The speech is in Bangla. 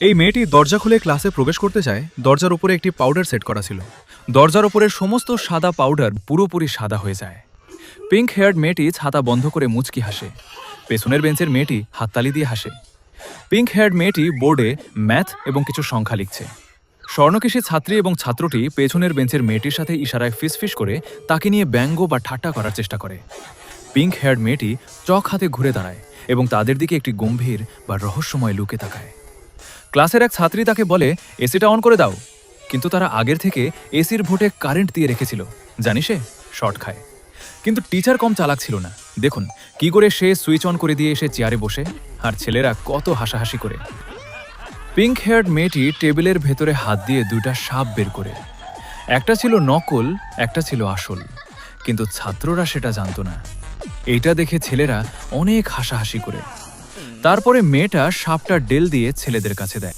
এই মেয়েটি দরজা খুলে ক্লাসে প্রবেশ করতে চায়। দরজার উপরে একটি পাউডার সেট করা ছিল। দরজার উপরের সমস্ত সাদা পাউডার পুরোপুরি সাদা হয়ে যায়। পিঙ্ক হেয়ার্ড মেয়েটি ছাতা বন্ধ করে মুচকি হাসে। পেছনের বেঞ্চের মেয়েটি হাততালি দিয়ে হাসে। পিঙ্ক হেয়ার্ড মেয়েটি বোর্ডে ম্যাথ এবং কিছু সংখ্যা লিখছে। স্বর্ণকেশী ছাত্রী এবং ছাত্রটি পেছনের বেঞ্চের মেয়েটির সাথে ইশারায় ফিসফিস করে তাকে নিয়ে ব্যঙ্গ বা ঠাট্টা করার চেষ্টা করে। পিঙ্ক হেয়ার্ড মেয়েটি চক হাতে ঘুরে দাঁড়ায় এবং তাদের দিকে একটি গম্ভীর বা রহস্যময় লুকে তাকায়। ক্লাসের এক ছাত্রী তাকে বলে, এসিটা অন করে দাও। কিন্তু তারা আগের থেকে এসির ভোটে কারেন্ট দিয়ে রেখেছিল। জানি সে শর্ট খায়। কিন্তু টিচার কম চালাক ছিল না। দেখুন কি করে সে সুইচ অন করে দিয়ে এসে চেয়ারে বসে, আর ছেলেরা কত হাসাহাসি করে। পিঙ্ক হেয়ার্ড মেয়েটি টেবিলের ভেতরে হাত দিয়ে দুইটা সাপ বের করে। একটা ছিল নকল, একটা ছিল আসল, কিন্তু ছাত্ররা সেটা জানতো না। এইটা দেখে ছেলেরা অনেক হাসাহাসি করে। তারপরে মেয়েটা সাপটা ডেল দিয়ে ছেলেদের কাছে দেয়।